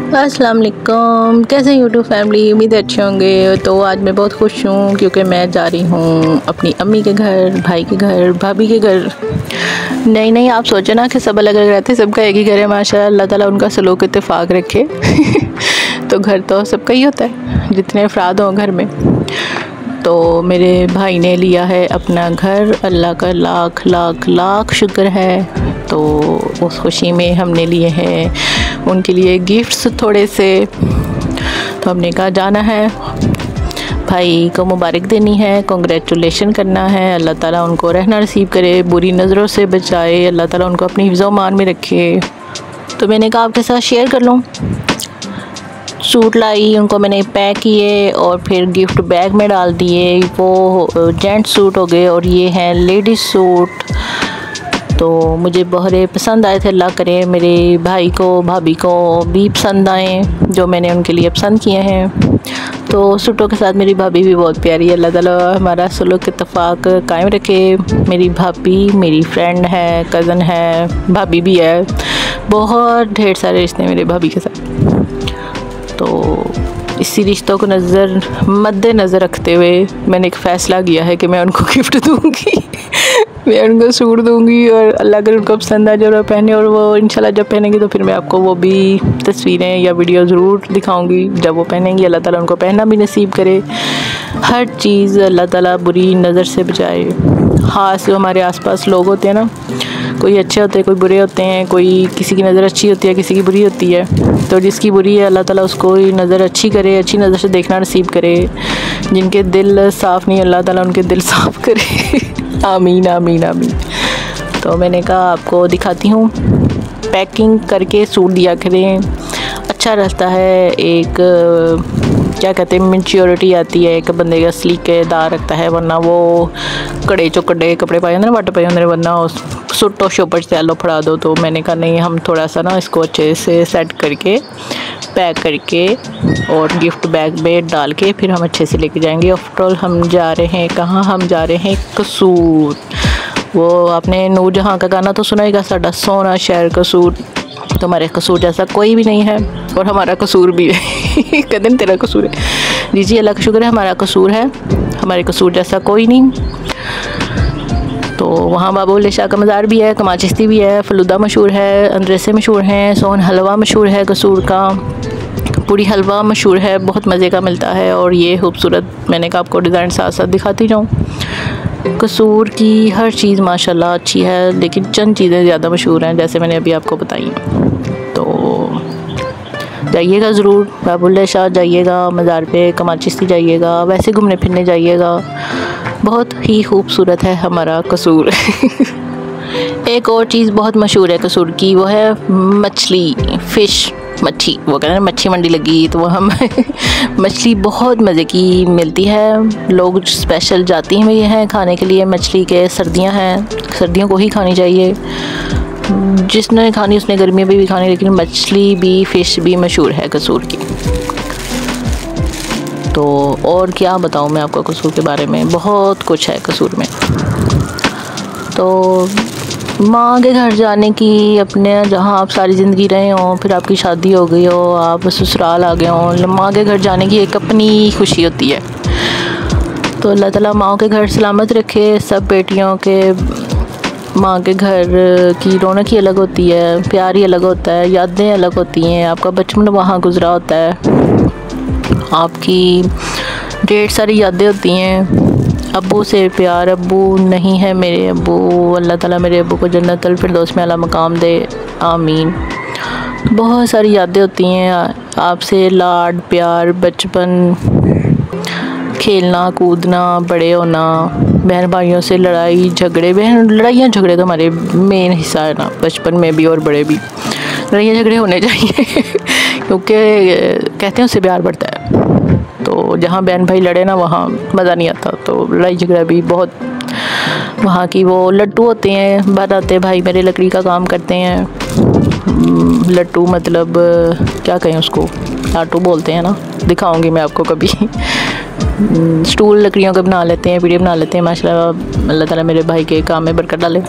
अस्सलाम वालेकुम, कैसे हैं यूट्यूब फैमिली। उम्मीद है अच्छे होंगे। तो आज मैं बहुत खुश हूँ क्योंकि मैं जा रही हूँ अपनी अम्मी के घर, भाई के घर, भाभी के घर। नहीं आप सोचो ना कि सब अलग अलग रहते, सबका एक ही घर है। माशाअल्लाह, अल्लाह ताला उनका सलूक इत्तेफाक रखे। तो घर तो सबका ही होता है, जितने अफराद हों घर में। तो मेरे भाई ने लिया है अपना घर, अल्लाह का लाख लाख लाख शुक्र है। तो उस खुशी में हमने लिए हैं उनके लिए गिफ्ट्स थोड़े से। तो हमने कहा जाना है, भाई को मुबारक देनी है, कॉन्ग्रेचुलेशन करना है। अल्लाह ताला उनको रहना नसीब करे, बुरी नज़रों से बचाए, अल्लाह ताला उनको अपनी हिफ्ज़ व मान में रखे। तो मैंने कहा आपके साथ शेयर कर लूँ। सूट लाई, उनको मैंने पैक किए और फिर गिफ्ट बैग में डाल दिए। वो जेंट्स सूट हो गए और ये हैं लेडीज़ सूट। तो मुझे बहुत पसंद आए थे। अल्लाह करे मेरे भाई को, भाभी को भी पसंद आए जो मैंने उनके लिए पसंद किए हैं। तो सूटों के साथ मेरी भाभी भी बहुत प्यारी है। अल्लाह ताला हमारा सलूक इत्तेफाक कायम रखे। मेरी भाभी मेरी फ्रेंड है, कज़न है, भाभी भी है। बहुत ढेर सारे रिश्ते मेरे भाभी के साथ। तो इसी रिश्तों को मद्देनज़र रखते हुए मैंने एक फ़ैसला किया है कि मैं उनको गिफ्ट दूँगी। मैं उनको सूट दूँगी और अल्लाह अगर उनको पसंद आ जाए और पहने, और वो इंशाल्लाह जब पहनेंगी तो फिर मैं आपको वो भी तस्वीरें या वीडियो ज़रूर दिखाऊँगी जब वो पहनेंगी। अल्लाह ताला उनको पहनना भी नसीब करे। हर चीज़ अल्लाह ताला बुरी नज़र से बचाए। ख़ास जो हमारे आसपास लोग होते हैं ना, कोई अच्छे होते हैं, कोई बुरे होते हैं, कोई किसी की नज़र अच्छी होती है, किसी की बुरी होती है। तो जिसकी बुरी है अल्लाह ताला उसको नज़र अच्छी करे, अच्छी नज़र से देखना नसीब करे। जिनके दिल साफ़ नहीं, अल्लाह ताला उनके दिल साफ़ करे। आमीन आमीन आमीन। तो मैंने कहा आपको दिखाती हूँ। पैकिंग करके सूट दिया करें, अच्छा रहता है। एक क्या कहते हैं, मैच्योरिटी आती है एक बंदे का, सलीकेदार रखता है। वरना वो कड़े चौकड़े कपड़े पाए होंगे ना, वट पाए होंगे, वरना सुटो शोपर चैलो फड़ा दो। तो मैंने कहा नहीं, हम थोड़ा सा ना इसको अच्छे से सेट करके पैक करके और गिफ्ट बैग में डाल के फिर हम अच्छे से लेके जाएंगे। आफ्टर ऑल हम जा रहे हैं कहाँ, हम जा रहे हैं कसूर। वो आपने नूरजहाँ का गाना तो सुनाएगा, साडा सोना शहर कसूर। तो हमारे कसूर जैसा कोई भी नहीं है और हमारा कसूर भी है। कदम तेरा कसूर है जी जी, अल्लाह का शुक्र है हमारा कसूर है, हमारे कसूर जैसा कोई नहीं। तो वहाँ बाबा बुल्ले शाह का मज़ार भी है, कमाल चिश्ती भी है, फलूदा मशहूर है, अंद्रेसे मशहूर हैं, सोन हलवा मशहूर है कसूर का, पूरी हलवा मशहूर है, बहुत मज़े का मिलता है। और ये खूबसूरत, मैंने कहा आपको डिज़ाइन साथ साथ दिखाती जाऊँ। कसूर की हर चीज़ माशाल्लाह अच्छी है, लेकिन चंद चीज़ें ज़्यादा मशहूर हैं जैसे मैंने अभी आपको बताई। तो जाइएगा ज़रूर, बाबा बुल्ले शाह जाइएगा, मज़ार पे कमाल चिश्ती जाइएगा, वैसे घूमने फिरने जाइएगा। बहुत ही खूबसूरत है हमारा कसूर। एक और चीज़ बहुत मशहूर है कसूर की, वो है मछली, फ़िश, मच्छी। वो कहते हैं मच्छी मंडी लगी, तो वो हम मछली बहुत मज़े की मिलती है। लोग स्पेशल जाती हैं ये हैं खाने के लिए मछली के। सर्दियां हैं, सर्दियों को ही खानी चाहिए। जिसने खानी उसने गर्मियों में भी खानी, लेकिन मछली भी, फ़िश भी मशहूर है कसूर की। तो और क्या बताऊँ मैं आपको कसूर के बारे में, बहुत कुछ है कसूर में। तो माँ के घर जाने की, अपने जहाँ आप सारी ज़िंदगी रहे हों, फिर आपकी शादी हो गई हो, आप ससुराल आ गए हों, माँ के घर जाने की एक अपनी खुशी होती है। तो अल्लाह ताला माँ के घर सलामत रखे सब बेटियों के। माँ के घर की रौनक ही अलग होती है, प्यार ही अलग होता है, यादें अलग होती हैं। आपका बचपन वहाँ गुजरा होता है, आपकी ढेर सारी यादें होती हैं। अब्बू से प्यार, अब्बू नहीं है मेरे अब्बू, अल्लाह ताला मेरे अब्बू को जन्नतुल फिरदौस में आला मकाम दे, आमीन। बहुत सारी यादें होती हैं आपसे, लाड प्यार, बचपन, खेलना कूदना, बड़े होना, बहन भाइयों से लड़ाई झगड़े। लड़ाइयाँ झगड़े तो हमारे मेन हिस्सा है ना, बचपन में भी और बड़े भी। लड़ाइयाँ झगड़े होने चाहिए क्योंकि कहते हैं उससे प्यार बढ़ता है। तो जहाँ बहन भाई लड़े ना वहाँ मज़ा नहीं आता। तो लड़ाई झगड़ा भी बहुत, वहाँ की वो लट्टू होते हैं, बनाते भाई मेरे लकड़ी का काम करते हैं। लट्टू मतलब क्या कहें उसको, लाटू बोलते हैं ना, दिखाऊंगी मैं आपको कभी। स्टूल लकड़ियों के बना लेते हैं, वीडियो बना लेते हैं। माशाल्लाह अल्लाह ताला मेरे भाई के काम में बरकत डाले।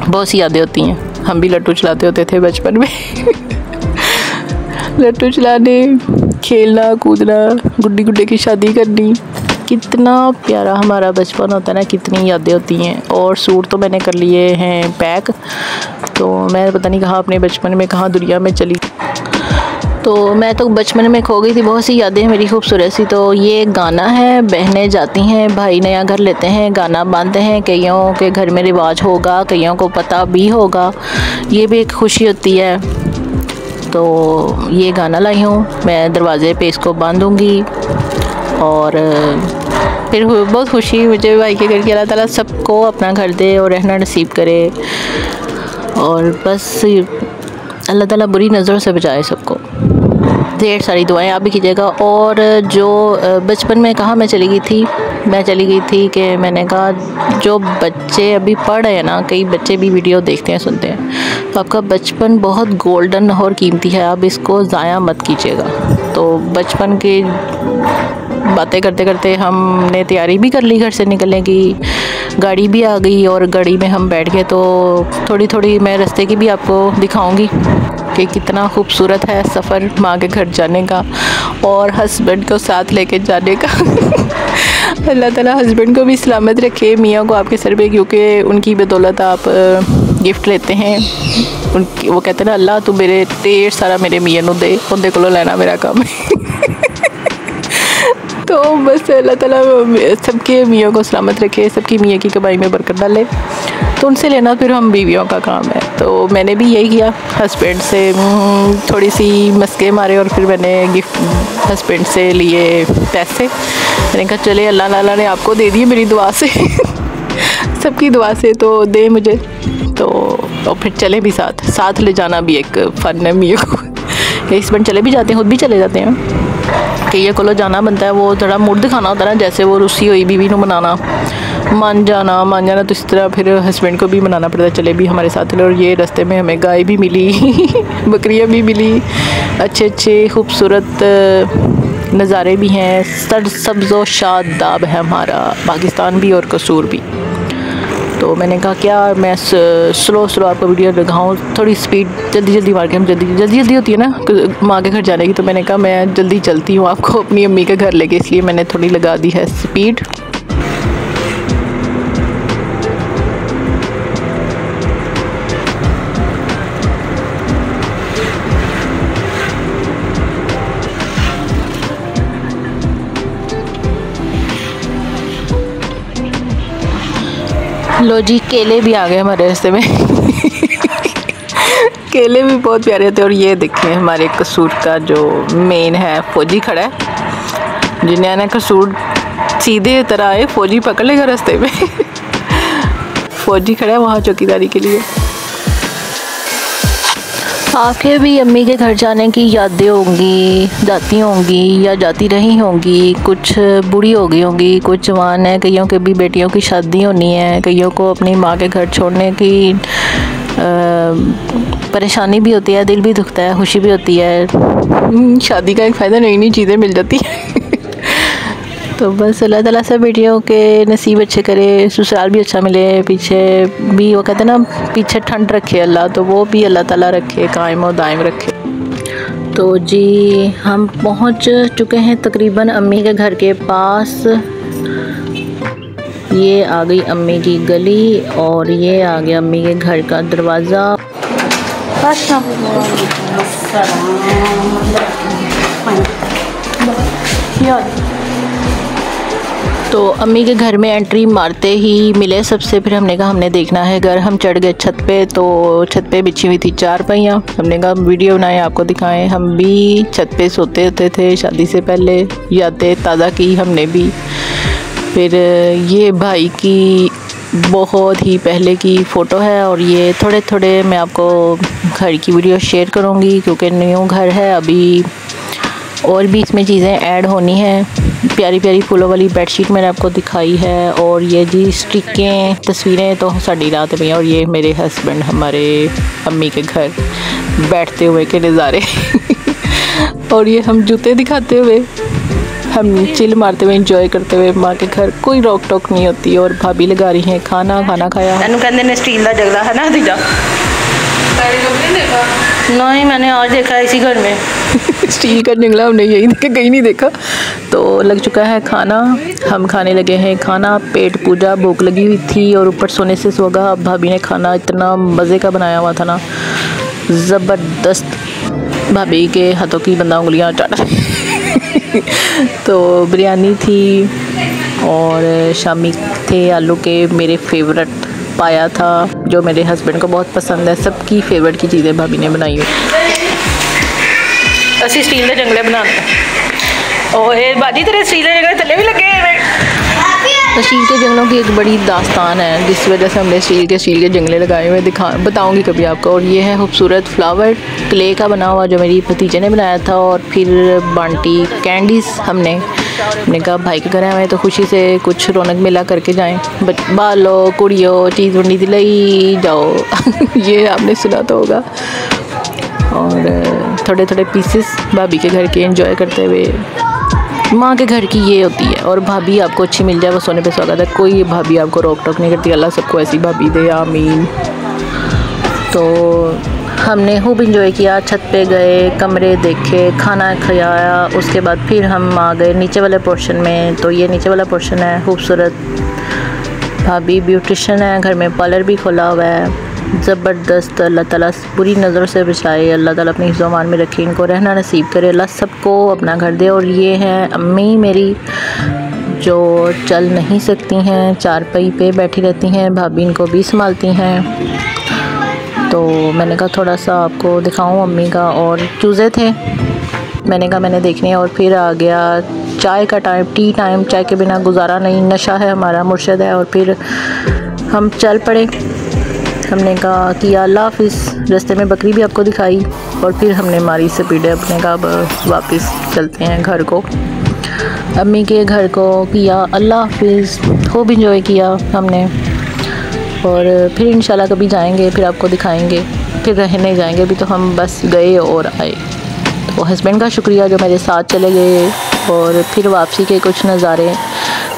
बहुत सी यादें होती हैं, हम भी लट्टू चलाते होते थे बचपन में। लट्टू चलाने, खेलना कूदना, गुड्डी गुड्डे की शादी करनी। कितना प्यारा हमारा बचपन होता है ना, कितनी यादें होती हैं। और सूट तो मैंने कर लिए हैं पैक, तो मैं पता नहीं कहाँ अपने बचपन में कहाँ दुनिया में चली। तो मैं तो बचपन में खो गई थी, बहुत सी यादें हैं मेरी खूबसूरत सी। तो ये गाना है, बहनें जाती हैं, भाई नया घर लेते हैं, गाना बांधते हैं। कईयों के घर में रिवाज होगा, कईयों को पता भी होगा, ये भी एक खुशी होती है। तो ये गाना लाई हूँ, मैं दरवाज़े पे इसको बांधूँगी। और फिर बहुत खुशी मुझे भाई के घर की। अल्लाह ताला सबको अपना घर दे और रहना नसीब करे। और बस अल्लाह ताला बुरी नज़रों से बचाए सबको। ढेर सारी दुआएं आप भी कीजिएगा। और जो बचपन में कहाँ मैं चली गई थी कि मैंने कहा जो बच्चे अभी पढ़ रहे हैं ना, कई बच्चे भी वीडियो देखते हैं सुनते हैं, तो आपका बचपन बहुत गोल्डन और कीमती है, आप इसको ज़ाया मत कीजिएगा। तो बचपन की बातें करते करते हमने तैयारी भी कर ली घर से निकलने की, गाड़ी भी आ गई और गाड़ी में हम बैठ गए। तो थोड़ी थोड़ी मैं रास्ते की भी आपको दिखाऊंगी कि कितना खूबसूरत है सफ़र माँ के घर जाने का और हस्बैंड को साथ लेके जाने का। अल्लाह ताला हस्बैंड को भी सलामत रखे, मियाँ को आपके सर पे, क्योंकि उनकी बदौलत आप गिफ्ट लेते हैं। उनकी वो कहते हैं ना, अल्लाह तू मेरे ढेर सारा मेरे मियाँ नू दे, उनके को लेना मेरा काम है। तो बस अल्लाह ताला सबके मियाँ को सलामत रखे, सबकी मियाँ की कमाई में बरकत डाले। तो उनसे लेना फिर हम बीवियों का काम है। तो मैंने भी यही किया, हस्बैंड से थोड़ी सी मस्के मारे और फिर मैंने गिफ्ट हस्बैंड से लिए पैसे। मैंने कहा चले अल्लाह ताला ने आपको दे दिए मेरी दुआ से। सबकी दुआ से तो दे मुझे। तो और फिर चले भी साथ ले जाना भी एक फ़न है मियाँ को। हस्बैंड चले भी जाते हैं, खुद भी चले जाते हैं कि ये कोलो जाना बनता है। वो थोड़ा मूड दिखाना होता है ना, जैसे वो रुसी हुई बीवी को मनाना, मान जाना तो इस तरह फिर हस्बैंड को भी मनाना पड़ता है, चले भी हमारे साथ। और ये रास्ते में हमें गाय भी मिली, बकरियाँ भी मिली, अच्छे खूबसूरत नज़ारे भी हैं, सब्ज़ व शादाब है हमारा पाकिस्तान भी और कसूर भी। तो मैंने कहा क्या मैं स्लो आपको वीडियो दिखाऊँ, थोड़ी स्पीड जल्दी मार के, हम जल्दी होती है ना माँ के घर जाने की। तो मैंने कहा मैं जल्दी चलती हूँ आपको अपनी अम्मी के घर लेके, इसलिए मैंने थोड़ी लगा दी है स्पीड। लो जी, केले भी आ गए हमारे रास्ते में। केले भी बहुत प्यारे थे। और ये देखें हमारे कसूर का जो मेन है, फौजी खड़ा है, जिन्हें ना कसूर सीधे तरह आए, फौजी पकड़ लेगा रास्ते में। फौजी खड़ा है वहाँ चौकीदारी के लिए। आपके भी अम्मी के घर जाने की यादें होंगी, जाती होंगी या जाती रही होंगी, कुछ बूढ़ी हो गई होंगी, कुछ जवान है, कईयों के भी बेटियों की शादी होनी है, कईयों को अपनी माँ के घर छोड़ने की परेशानी भी होती है, दिल भी दुखता है, खुशी भी होती है। शादी का एक फ़ायदा, नई नई चीज़ें मिल जाती हैं। तो बस अल्लाह ताला सब बेटियों के नसीब अच्छे करे, ससुराल भी अच्छा मिले, पीछे भी वो कहते हैं ना पीछे ठंड रखे अल्लाह, तो वो भी अल्लाह ताला रखे, कायम और दायम रखे। तो जी हम पहुंच चुके हैं तकरीबन अम्मी के घर के पास। ये आ गई अम्मी की गली और ये आ गया अम्मी के घर का दरवाज़ा। तो अम्मी के घर में एंट्री मारते ही मिले सबसे। फिर हमने कहा हमने देखना है घर। हम चढ़ गए छत पे, तो छत पे बिछी हुई थी चारपाइयाँ। हमने कहा वीडियो बनाएं, आपको दिखाएं। हम भी छत पे सोते होते थे शादी से पहले, यादें ताज़ा की हमने भी। फिर ये भाई की बहुत ही पहले की फ़ोटो है और ये थोड़े थोड़े मैं आपको घर की वीडियो शेयर करूँगी क्योंकि न्यू घर है अभी, और भी इसमें चीज़ें ऐड होनी हैं। प्यारी प्यारी फूलों वाली बेडशीट मैंने आपको दिखाई है, और ये जी स्टिकें तस्वीरें तो साड़ी रात में। और ये मेरे हस्बैंड हमारे अम्मी के घर बैठते हुए के नज़ारे। और ये हम जूते दिखाते हुए, हम चिल मारते हुए, एंजॉय करते हुए माँ के घर। कोई रोक टोक नहीं होती। और भाभी लगा रही हैं खाना खाया। कहते ने स्टील का जगला है ना दीजा। नहीं, मैंने आज देखा है इसी घर में। स्टील का जंगला हमने यही देखा, कहीं नहीं देखा। तो लग चुका है खाना, हम खाने लगे हैं खाना। पेट पूजा, भूख लगी हुई थी और ऊपर सोने से सोगा। भाभी ने खाना इतना मज़े का बनाया हुआ था ना, ज़बरदस्त। भाभी के हाथों की बंदा उंगलियां चाट। तो बिरयानी थी और शामी थे आलू के, मेरे फेवरेट पाया था जो मेरे हस्बैंड को बहुत पसंद है। सबकी फेवरेट की चीज़ें भाभी ने बनाई हुई। असी स्टील के जंगले बनाते और बाजी तेरे स्टील के जंगले थले भी लगे हैं। स्टील के जंगलों की एक बड़ी दास्तान है जिस वजह से हमने स्टील के जंगले लगाए हुए, बताऊंगी कभी आपको। और ये है खूबसूरत फ्लावर क्ले का बना हुआ जो मेरी भतीजे ने बनाया था। और फिर बांटी कैंडीज़ हमने कहा भाई के घर आए तो खुशी से कुछ रौनक मेला करके जाएं। बालो कुड़ियों चीज़ वंडी दिलाई जाओ। ये आपने सुना तो होगा। और थोड़े थोड़े पीसेस भाभी के घर के एंजॉय करते हुए। माँ के घर की ये होती है। और भाभी आपको अच्छी मिल जाए वो सोने पे स्वागत है। कोई भाभी आपको रोक टोक नहीं करती। अल्लाह सबको ऐसी भाभी दे, आमीन। तो हमने खूब इंजॉय किया, छत पे गए, कमरे देखे, खाना खाया। उसके बाद फिर हम आ गए नीचे वाले पोर्शन में। तो ये नीचे वाला पोर्शन है खूबसूरत। भाभी ब्यूटिशियन है, घर में पार्लर भी खोला हुआ है। ज़बरदस्त। अल्लाह ताला पूरी नज़र से बचाए, अल्लाह ताला अपनी हिफ्ज़-ओ-अमान में रखे, इनको रहना नसीब करे, अल्लाह सबको अपना घर दे। और ये हैं अम्मी मेरी जो चल नहीं सकती हैं, चारपाई पे बैठी रहती हैं। भाभी इनको भी संभालती हैं। तो मैंने कहा थोड़ा सा आपको दिखाऊं अम्मी का। और चूज़े थे, मैंने कहा मैंने देखने। और फिर आ गया चाय का टाइम, टी टाइम। चाय के बिना गुजारा नहीं, नशा है हमारा, मुर्शिद है। और फिर हम चल पड़े। हमने कहा कि अल्लाह हाफ़िज़। रास्ते में बकरी भी आपको दिखाई। और फिर हमने मारी स्पीड अपने कहा वापस चलते हैं घर को, अम्मी के घर को। किया अल्लाह हाफ़िज़, खूब इंजॉय किया हमने। और फिर इंशाल्लाह कभी जाएंगे, फिर आपको दिखाएंगे। फिर रहने जाएंगे, अभी तो हम बस गए और आए। तो हस्बैंड का शुक्रिया जो मेरे साथ चले गए। और फिर वापसी के कुछ नज़ारे।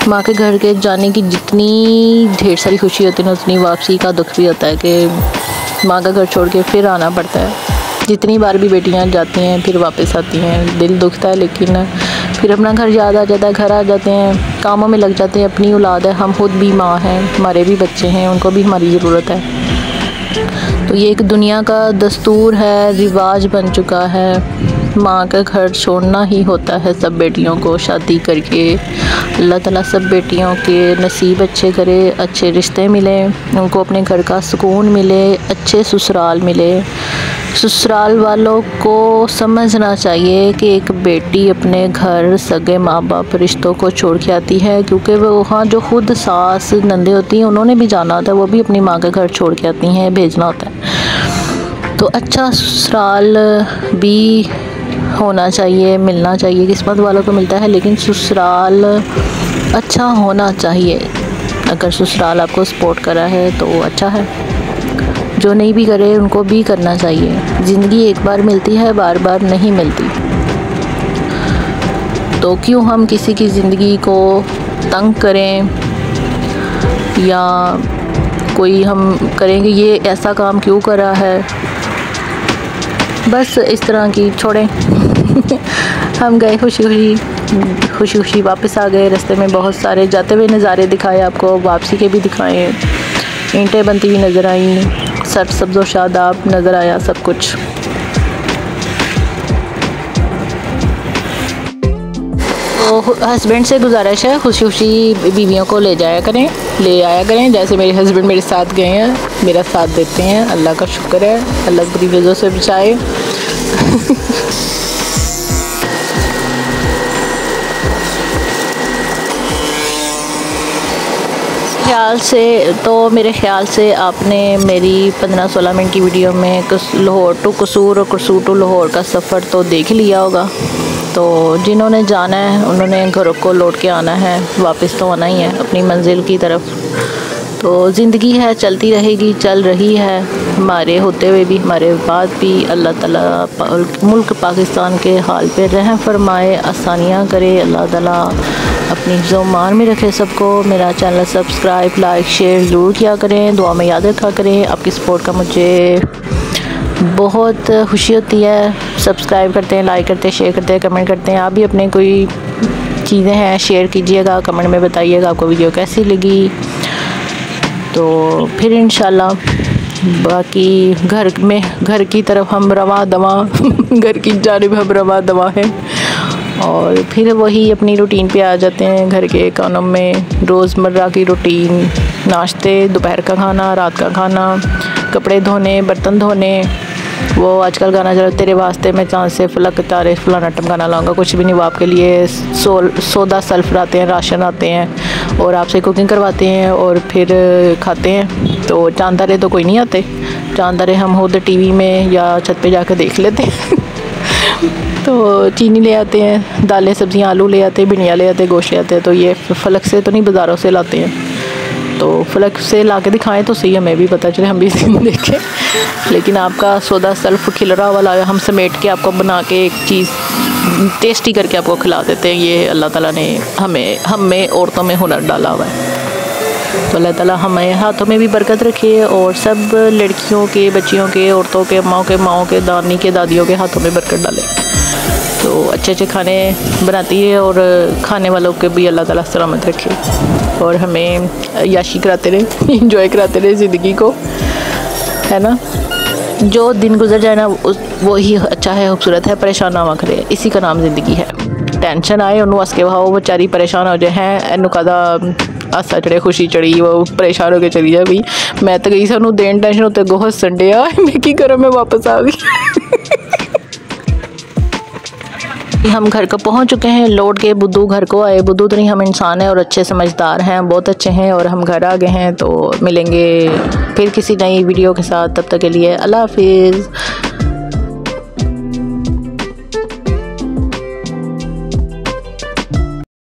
माँ के घर के जाने की जितनी ढेर सारी खुशी होती है ना, उतनी वापसी का दुख भी होता है कि माँ का घर छोड़ के फिर आना पड़ता है। जितनी बार भी बेटियाँ जाती हैं फिर वापस आती हैं, दिल दुखता है, लेकिन फिर अपना घर याद आ जाता है। घर आ जाते हैं, कामों में लग जाते हैं, अपनी औलाद है, हम खुद भी माँ हैं, हमारे भी बच्चे हैं, उनको भी हमारी ज़रूरत है। तो ये एक दुनिया का दस्तूर है, रिवाज बन चुका है। माँ का घर छोड़ना ही होता है सब बेटियों को शादी करके। अल्लाह ताला सब बेटियों के नसीब अच्छे करे, अच्छे रिश्ते मिले, उनको अपने घर का सुकून मिले, अच्छे ससुराल मिले। ससुराल वालों को समझना चाहिए कि एक बेटी अपने घर सगे माँ बाप रिश्तों को छोड़ के आती है, क्योंकि वो वहाँ जो खुद सास नंदे होती हैं उन्होंने भी जाना होता है, वो भी अपनी माँ का घर छोड़ के आती हैं, भेजना होता है। तो अच्छा ससुराल भी होना चाहिए, मिलना चाहिए। किस्मत वालों को मिलता है, लेकिन ससुराल अच्छा होना चाहिए। अगर ससुराल आपको सपोर्ट करा है तो अच्छा है, जो नहीं भी करे उनको भी करना चाहिए। ज़िंदगी एक बार मिलती है, बार बार नहीं मिलती। तो क्यों हम किसी की ज़िंदगी को तंग करें या कोई हम करेंगे ये ऐसा काम क्यों करा है, बस इस तरह की छोड़ें। हम गए खुशी खुशी वापस आ गए। रास्ते में बहुत सारे जाते हुए नज़ारे दिखाए आपको, वापसी के भी दिखाए। ईंटें बनती हुई नज़र आई, सब्ज़ व शादाब नज़र आया सब कुछ। तो हस्बैंड से गुजारिश है खुशी खुशी बीवियों को ले आया करें, जैसे मेरे हस्बैंड मेरे साथ गए हैं, मेरा साथ देते हैं। अल्लाह का शुक्र है, अल्लाह बुरी वजह से बचाए। मेरे ख्याल से आपने मेरी 15-16 मिनट की वीडियो में लाहौर टू कसूर और कसूर टू लाहौर का सफ़र तो देख लिया होगा। तो जिन्होंने जाना है उन्होंने घरों को लौट के आना है, वापस तो आना ही है अपनी मंजिल की तरफ। तो ज़िंदगी है, चलती रहेगी, चल रही है, हमारे होते हुए भी हमारे बाद भी। अल्लाह ताला मुल्क पाकिस्तान के हाल पे रहम फरमाए, आसानियाँ करे, अल्लाह ताला अपनी हिफ्ज़-ओ-अमान में रखे सबको। मेरा चैनल सब्सक्राइब, लाइक, शेयर ज़रूर किया करें, दुआ में याद रखा करें। आपकी सपोर्ट का मुझे बहुत खुशी होती है। सब्सक्राइब करते हैं, लाइक करते हैं, शेयर करते हैं, कमेंट करते हैं। आप भी अपने कोई चीज़ें हैं शेयर कीजिएगा, कमेंट में बताइएगा आपको वीडियो कैसी लगी। तो फिर इंशाल्लाह बाकी घर की तरफ हम रवा दवा घर की जानिब हम रवा दवा है। और फिर वही अपनी रूटीन पे आ जाते हैं, घर के कामों में, रोज़मर्रा की रूटीन, नाश्ते, दोपहर का खाना, रात का खाना, कपड़े धोने, बर्तन धोने। वो आजकल गाना चला तेरे वास्ते मैं चांद से फलक तारे फलाना टमकाना लाऊंगा, कुछ भी नहीं, वो आपके लिए सौदा सल्फ आते हैं, राशन आते हैं और आपसे कुकिंग करवाते हैं और फिर खाते हैं। तो चांद तारे तो कोई नहीं आते, चांद तारे हम खुद टीवी में या छत पे जाकर देख लेते हैं। तो चीनी ले आते हैं, दालें सब्जियां, आलू ले आते हैं, भिंडियाँ ले आते हैं, गोश्त ले आते हैं। तो ये फलक से तो नहीं, बाज़ारों से लाते हैं। तो फलक से ला के दिखाएँ तो सही, हमें भी पता चले, हम भी देखें। लेकिन आपका सौदा सल्फ खिलरा वाला हम समेट के आपको बना के एक चीज़ टेस्टी करके आपको खिला देते हैं। ये अल्लाह ताला ने हम में औरतों में हुनर डाला हुआ है। तो अल्लाह ताला हमें हाथों में भी बरकत रखे और सब लड़कियों के, बच्चियों के, औरतों के, अम्माओं के, माओं के, दानी के, दादियों के हाथों में बरकत डाले। तो अच्छे अच्छे खाने बनाती है और खाने वालों के भी अल्लाह ताला सलामत रखे और हमें याशी कराते रहे, इंजॉय कराते रहे ज़िंदगी को, है ना। जो दिन गुजर जाए ना वो ही अच्छा है, खूबसूरत है, परेशान ना करे, इसी का नाम ज़िंदगी है। टेंशन आए उन्होंने हस के बहाओ, बेचारी परेशान हो जाए, हैं इनू कदा हासा चढ़े, खुशी चढ़ी, वो परेशान होकर चली जाए। भाई मैं तो गई सानू देन टेंशन उत्ते गो हसन डे मैं की करा, मैं वापस आ गई। हम घर को पहुंच चुके हैं, लौट के बुद्धू घर को आए। बुद्धू तो नहीं, हम इंसान हैं और अच्छे समझदार हैं, बहुत अच्छे हैं और हम घर आ गए हैं। तो मिलेंगे फिर किसी नई वीडियो के साथ, तब तक के लिए अल्लाह हाफिज़।